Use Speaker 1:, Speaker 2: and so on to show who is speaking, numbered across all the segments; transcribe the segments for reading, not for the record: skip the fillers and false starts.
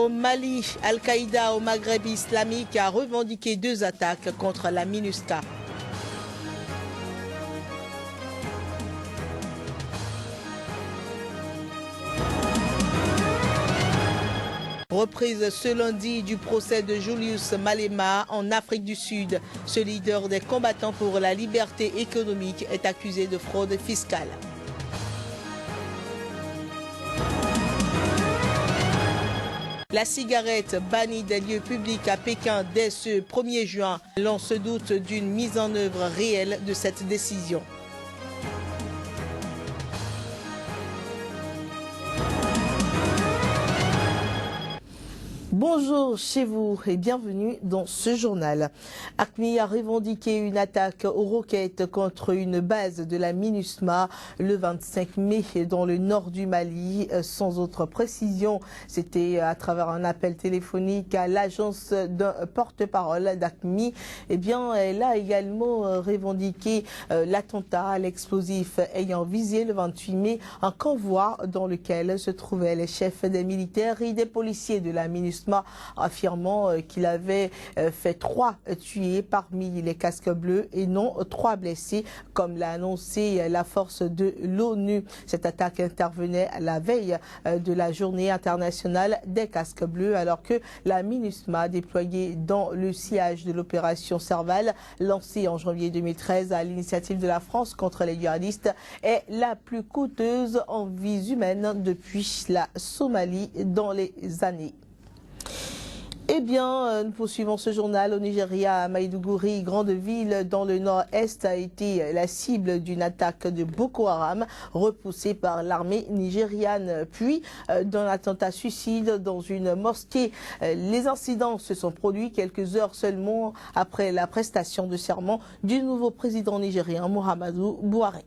Speaker 1: Au Mali, Al-Qaïda au Maghreb islamique a revendiqué 2 attaques contre la MINUSCA. Reprise ce lundi du procès de Julius Malema en Afrique du Sud. Ce leader des combattants pour la liberté économique est accusé de fraude fiscale. La cigarette bannie des lieux publics à Pékin dès ce 1er juin. L'on se doute d'une mise en œuvre réelle de cette décision. Bonjour chez vous et bienvenue dans ce journal. AQMI a revendiqué une attaque aux roquettes contre une base de la MINUSMA le 25 mai dans le nord du Mali. Sans autre précision, c'était à travers un appel téléphonique à l'agence d'un porte-parole d'AQMI. Eh bien, elle a également revendiqué l'attentat à l'explosif ayant visé le 28 mai un convoi dans lequel se trouvaient les chefs des militaires et des policiers de la MINUSMA, affirmant qu'il avait fait 3 tués parmi les casques bleus et non 3 blessés, comme l'a annoncé la force de l'ONU. Cette attaque intervenait à la veille de la journée internationale des casques bleus, alors que la MINUSMA, déployée dans le sillage de l'opération Serval, lancée en janvier 2013 à l'initiative de la France contre les djihadistes, est la plus coûteuse en vies humaines depuis la Somalie dans les années. Eh bien, nous poursuivons ce journal au Nigeria. Maïdougouri, grande ville dans le nord-est, a été la cible d'une attaque de Boko Haram repoussée par l'armée nigériane, puis d'un attentat suicide dans une mosquée. Les incidents se sont produits quelques heures seulement après la prestation de serment du nouveau président nigérien, Muhammadu Buhari.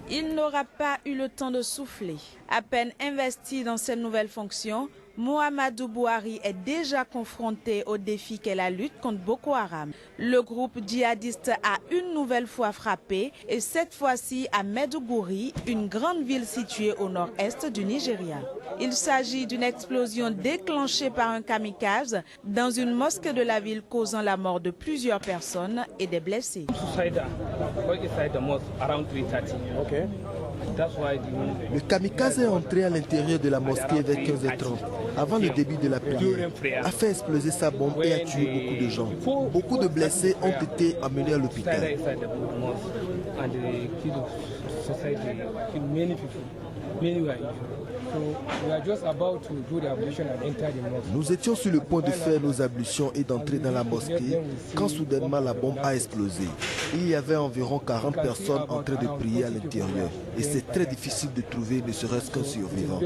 Speaker 2: Il n'aura pas eu le temps de souffler. À peine investi dans cette nouvelle fonction, Muhammadu Buhari est déjà confronté au défi qu'est la lutte contre Boko Haram. Le groupe djihadiste a une nouvelle fois frappé, et cette fois-ci à Maiduguri, une grande ville située au nord-est du Nigeria. Il s'agit d'une explosion déclenchée par un kamikaze dans une mosquée de la ville, causant la mort de plusieurs personnes et des blessés.
Speaker 3: Le kamikaze est entré à l'intérieur de la mosquée vers 15h30, avant le début de la prière, a fait exploser sa bombe et a tué beaucoup de gens. Beaucoup de blessés ont été amenés à l'hôpital. Nous étions sur le point de faire nos ablutions et d'entrer dans la mosquée quand soudainement la bombe a explosé. Il y avait environ 40 personnes en train de prier à l'intérieur et c'est très difficile de trouver ne serait-ce qu'un survivant.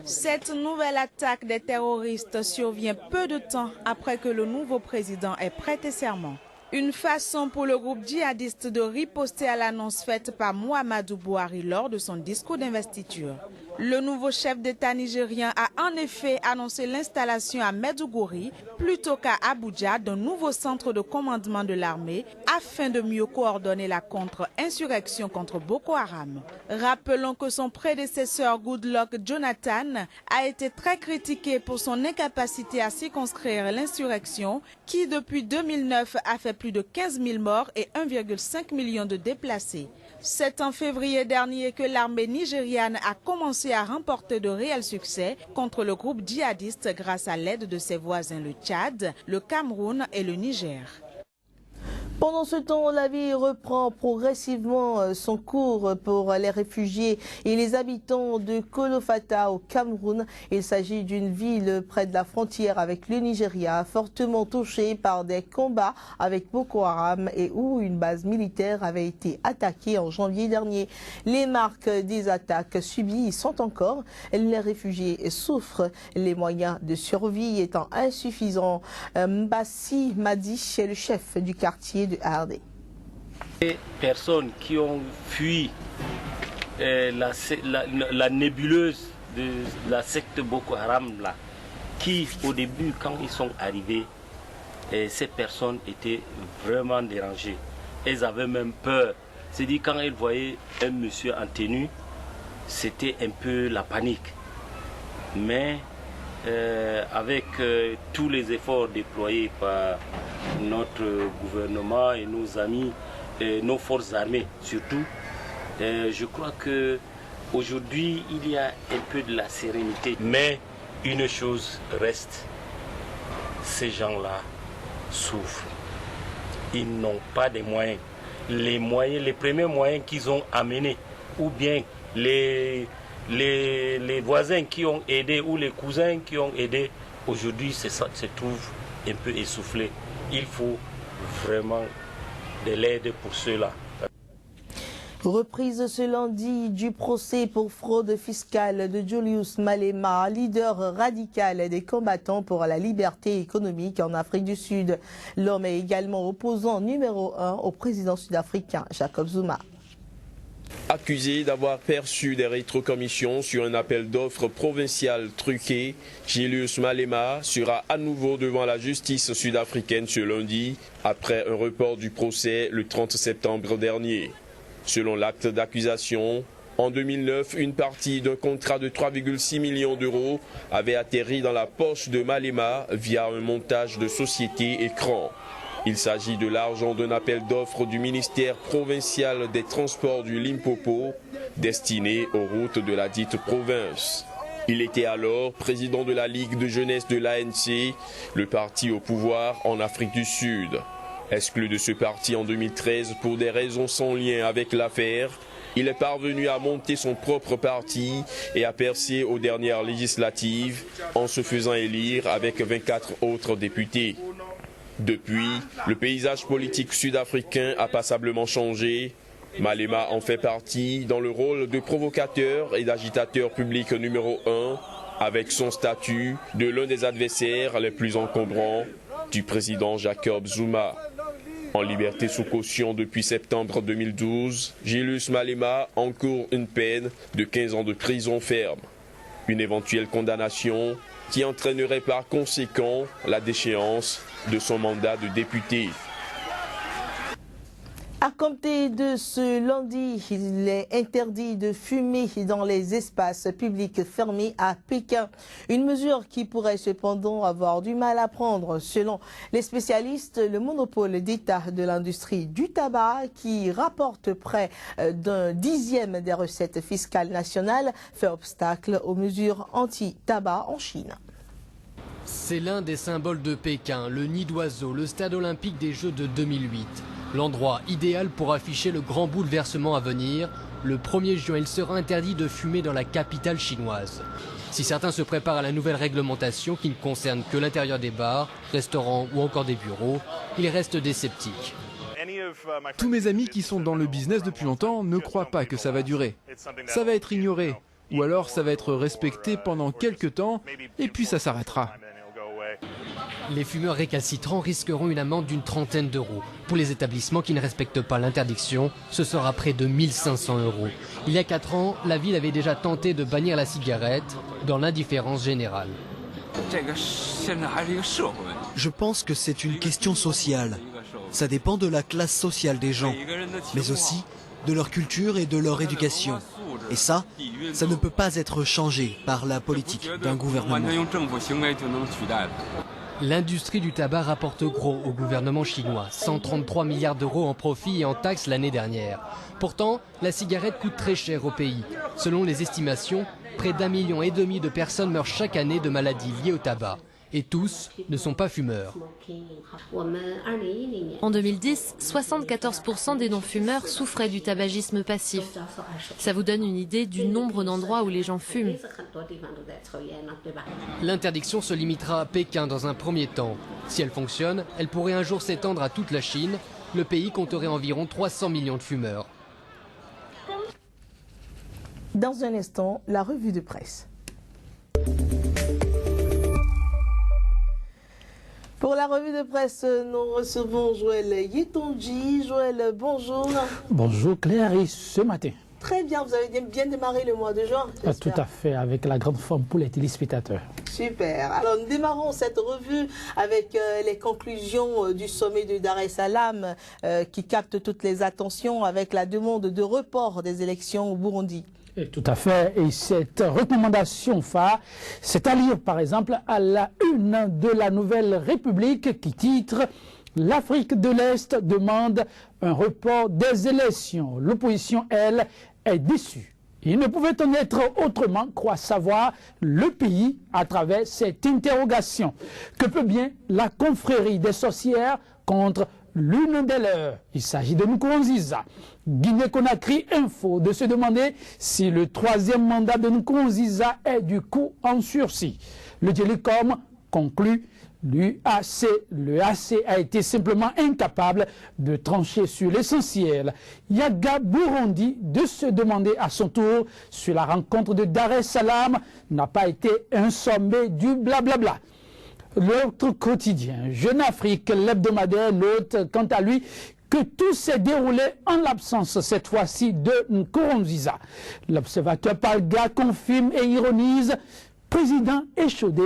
Speaker 2: Cette nouvelle attaque des terroristes survient peu de temps après que le nouveau président ait prêté serment. Une façon pour le groupe djihadiste de riposter à l'annonce faite par Muhammadu Buhari lors de son discours d'investiture. Le nouveau chef d'État nigérien a en effet annoncé l'installation à Maiduguri plutôt qu'à Abuja d'un nouveau centre de commandement de l'armée afin de mieux coordonner la contre-insurrection contre Boko Haram. Rappelons que son prédécesseur Goodluck Jonathan a été très critiqué pour son incapacité à circonscrire l'insurrection qui depuis 2009 a fait plus de 15 000 morts et 1,5 million de déplacés. C'est en février dernier que l'armée nigériane a commencé à remporter de réels succès contre le groupe djihadiste grâce à l'aide de ses voisins le Tchad, le Cameroun et le Niger.
Speaker 1: Pendant ce temps, la vie reprend progressivement son cours pour les réfugiés et les habitants de Kolofata au Cameroun. Il s'agit d'une ville près de la frontière avec le Nigeria, fortement touchée par des combats avec Boko Haram et où une base militaire avait été attaquée en janvier dernier. Les marques des attaques subies y sont encore. Les réfugiés souffrent, les moyens de survie étant insuffisants. Mbassi Madi est le chef du quartier de Hardé.
Speaker 4: Les personnes qui ont fui la nébuleuse de la secte Boko Haram, là, qui au début, quand ils sont arrivés, ces personnes étaient vraiment dérangées. Elles avaient même peur. C'est-à-dire quand elles voyaient un monsieur en tenue, c'était un peu la panique. Mais avec tous les efforts déployés par notre gouvernement et nos amis, nos forces armées surtout, je crois qu'aujourd'hui il y a un peu de la sérénité. Mais une chose reste, ces gens-là souffrent. Ils n'ont pas de moyens. Les premiers moyens qu'ils ont amenés, ou bien les voisins qui ont aidé ou les cousins qui ont aidé, aujourd'hui se trouvent un peu essoufflés. Il faut vraiment de l'aide pour ceux-là.
Speaker 1: Reprise ce lundi du procès pour fraude fiscale de Julius Malema, leader radical des combattants pour la liberté économique en Afrique du Sud. L'homme est également opposant numéro 1 au président sud-africain Jacob Zuma.
Speaker 5: Accusé d'avoir perçu des rétrocommissions sur un appel d'offres provincial truqué, Julius Malema sera à nouveau devant la justice sud-africaine ce lundi, après un report du procès le 30 septembre dernier. Selon l'acte d'accusation, en 2009, une partie d'un contrat de 3,6 millions d'euros avait atterri dans la poche de Malema via un montage de société écran. Il s'agit de l'argent d'un appel d'offres du ministère provincial des Transports du Limpopo, destiné aux routes de la dite province. Il était alors président de la Ligue de jeunesse de l'ANC, le parti au pouvoir en Afrique du Sud. Exclu de ce parti en 2013 pour des raisons sans lien avec l'affaire, il est parvenu à monter son propre parti et à percer aux dernières législatives en se faisant élire avec 24 autres députés. Depuis, le paysage politique sud-africain a passablement changé. Malema en fait partie dans le rôle de provocateur et d'agitateur public numéro 1, avec son statut de l'un des adversaires les plus encombrants du président Jacob Zuma. En liberté sous caution depuis septembre 2012, Julius Malema encourt une peine de 15 ans de prison ferme. Une éventuelle condamnation qui entraînerait par conséquent la déchéance de son mandat de député.
Speaker 1: À compter de ce lundi, il est interdit de fumer dans les espaces publics fermés à Pékin. Une mesure qui pourrait cependant avoir du mal à prendre. Selon les spécialistes, le monopole d'État de l'industrie du tabac, qui rapporte près d'un dixième des recettes fiscales nationales, fait obstacle aux mesures anti-tabac en Chine.
Speaker 6: C'est l'un des symboles de Pékin, le nid d'oiseau, le stade olympique des Jeux de 2008. L'endroit idéal pour afficher le grand bouleversement à venir. Le 1er juin, il sera interdit de fumer dans la capitale chinoise. Si certains se préparent à la nouvelle réglementation qui ne concerne que l'intérieur des bars, restaurants ou encore des bureaux, ils restent des sceptiques.
Speaker 7: Tous mes amis qui sont dans le business depuis longtemps ne croient pas que ça va durer. Ça va être ignoré, ou alors ça va être respecté pendant quelques temps, et puis ça s'arrêtera.
Speaker 6: Les fumeurs récalcitrants risqueront une amende d'une trentaine d'euros. Pour les établissements qui ne respectent pas l'interdiction, ce sera près de 1 500 euros. Il y a 4 ans, la ville avait déjà tenté de bannir la cigarette dans l'indifférence générale.
Speaker 8: Je pense que c'est une question sociale. Ça dépend de la classe sociale des gens, mais aussi de leur culture et de leur éducation. Et ça ne peut pas être changé par la politique d'un gouvernement.
Speaker 6: L'industrie du tabac rapporte gros au gouvernement chinois, 133 milliards d'euros en profit et en taxes l'année dernière. Pourtant, la cigarette coûte très cher au pays. Selon les estimations, près d'1,5 million de personnes meurent chaque année de maladies liées au tabac. Et tous ne sont pas fumeurs.
Speaker 9: En 2010, 74% des non-fumeurs souffraient du tabagisme passif. Ça vous donne une idée du nombre d'endroits où les gens fument.
Speaker 6: L'interdiction se limitera à Pékin dans un premier temps. Si elle fonctionne, elle pourrait un jour s'étendre à toute la Chine. Le pays compterait environ 300 millions de fumeurs.
Speaker 1: Dans un instant, la revue de presse. Pour la revue de presse, nous recevons Joël Yetonji. Joël, bonjour.
Speaker 10: Bonjour Claire, et ce matin.
Speaker 1: Très bien, vous avez bien démarré le mois de juin.
Speaker 10: Tout à fait, avec la grande forme pour les téléspectateurs.
Speaker 1: Super. Alors nous démarrons cette revue avec les conclusions du sommet de Dar es Salaam qui capte toutes les attentions avec la demande de report des élections au Burundi.
Speaker 10: Et tout à fait. Et cette recommandation phare, c'est à lire par exemple à la une de la Nouvelle République qui titre « L'Afrique de l'Est demande un report des élections. L'opposition, elle, est déçue. » Il ne pouvait en être autrement, croit savoir le pays à travers cette interrogation. Que peut bien la confrérie des sorcières contre l'une des leurs? Il s'agit de Nkurunziza. Guinée-Conakry Info de se demander si le troisième mandat de Nkurunziza est du coup en sursis. Le Télécom conclut: le AC a été simplement incapable de trancher sur l'essentiel. Yaga Burundi de se demander à son tour si la rencontre de Dar es Salaam n'a pas été un sommet du blablabla. L'autre quotidien, Jeune Afrique, l'hebdomadaire, note quant à lui que tout s'est déroulé en l'absence cette fois-ci de Nkurunziza. L'observateur Palga confirme et ironise: président échaudé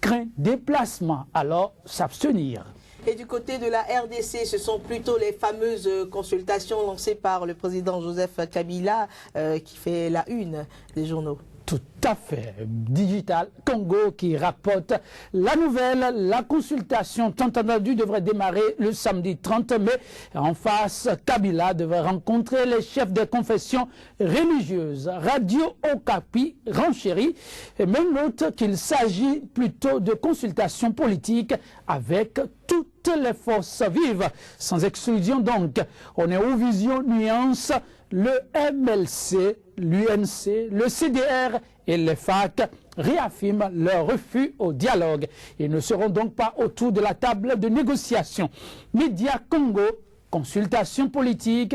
Speaker 10: craint déplacement, alors s'abstenir.
Speaker 1: Et du côté de la RDC, ce sont plutôt les fameuses consultations lancées par le président Joseph Kabila qui fait la une des journaux.
Speaker 10: Tout à fait. Digital Congo qui rapporte la nouvelle. La consultation tant attendue devrait démarrer le samedi 30 mai. En face, Kabila devrait rencontrer les chefs de confession religieuse. Radio Okapi renchérit et même note qu'il s'agit plutôt de consultation politique avec toutes les forces vives, sans exclusion donc. On est aux visions nuances. Le MLC, l'UNC, le CDR et les FAC réaffirment leur refus au dialogue. Ils ne seront donc pas autour de la table de négociation. Média Congo, consultations politiques,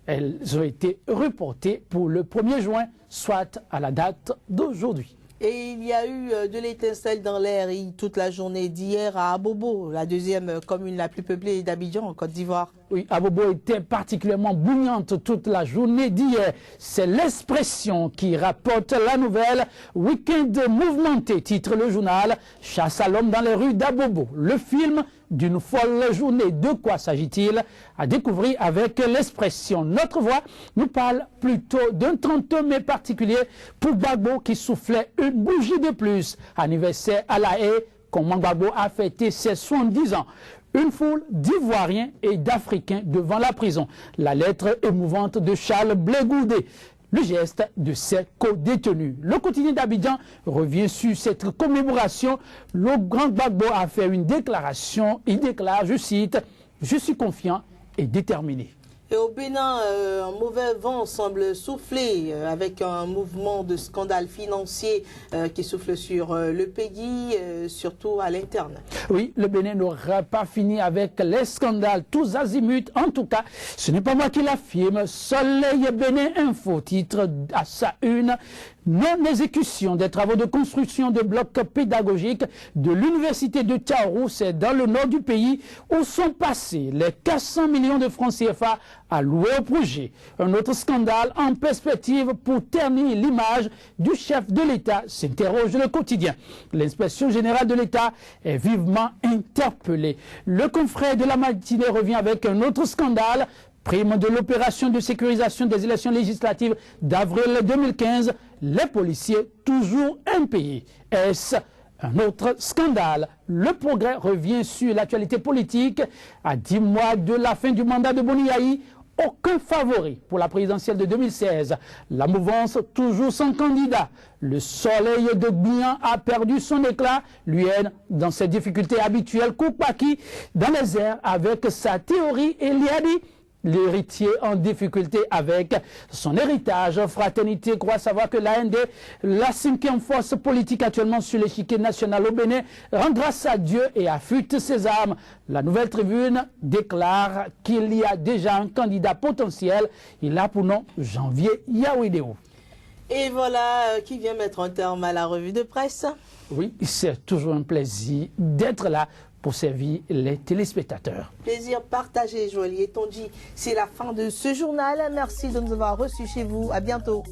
Speaker 10: elles ont été reportées pour le 1er juin, soit à la date d'aujourd'hui.
Speaker 1: Et il y a eu de l'étincelle dans l'air toute la journée d'hier à Abobo, la deuxième commune la plus peuplée d'Abidjan en Côte d'Ivoire.
Speaker 10: Oui, Abobo était particulièrement bouillante toute la journée d'hier. C'est l'Expression qui rapporte la nouvelle. Week-end mouvementé, titre le journal. Chasse à l'homme dans les rues d'Abobo. Le film d'une folle journée. De quoi s'agit-il? À découvrir avec l'Expression. Notre voix nous parle plutôt d'un 30 mai particulier pour Gbagbo qui soufflait une bougie de plus. Anniversaire à La Haye, comment Gbagbo a fêté ses 70 ans. Une foule d'Ivoiriens et d'Africains devant la prison. La lettre émouvante de Charles Blé Goudé. Le geste de ses co-détenus. Le quotidien d'Abidjan revient sur cette commémoration. Le grand Gbagbo a fait une déclaration. Il déclare, je cite, « Je suis confiant et déterminé ».
Speaker 1: Et au Bénin, un mauvais vent semble souffler avec un mouvement de scandale financier qui souffle sur le pays, surtout à l'interne.
Speaker 10: Oui, le Bénin n'aura pas fini avec les scandales tous azimuts. En tout cas, ce n'est pas moi qui l'affirme. Soleil Bénin Info titre à sa une: non-exécution des travaux de construction de blocs pédagogiques de l'université de Tchaourou, c'est dans le nord du pays, où sont passés les 400 millions de francs CFA alloués au projet. Un autre scandale en perspective pour ternir l'image du chef de l'État, s'interroge le quotidien. L'inspection générale de l'État est vivement interpellée. Le confrère de la matinée revient avec un autre scandale. Prime de l'opération de sécurisation des élections législatives d'avril 2015, les policiers toujours impayés. Est-ce un autre scandale? Le Progrès revient sur l'actualité politique. À 10 mois de la fin du mandat de Boni Yayi, aucun favori pour la présidentielle de 2016. La mouvance toujours sans candidat. Le soleil de Bian a perdu son éclat. L'UN, dans ses difficultés habituelles, Koupaki dans les airs avec sa théorie Eliadi. L'héritier en difficulté avec son héritage. Fraternité croit savoir que l'AND, la 5e force politique actuellement sur l'échiquier national au Bénin, rend grâce à Dieu et affûte ses armes. La Nouvelle Tribune déclare qu'il y a déjà un candidat potentiel. Il a pour nom Janvier Yawidéo.
Speaker 1: Et voilà qui vient mettre un terme à la revue de presse.
Speaker 10: Oui, c'est toujours un plaisir d'être là pour servir les téléspectateurs.
Speaker 1: Plaisir partagé, Joël Yetonji. C'est la fin de ce journal. Merci de nous avoir reçus chez vous. À bientôt.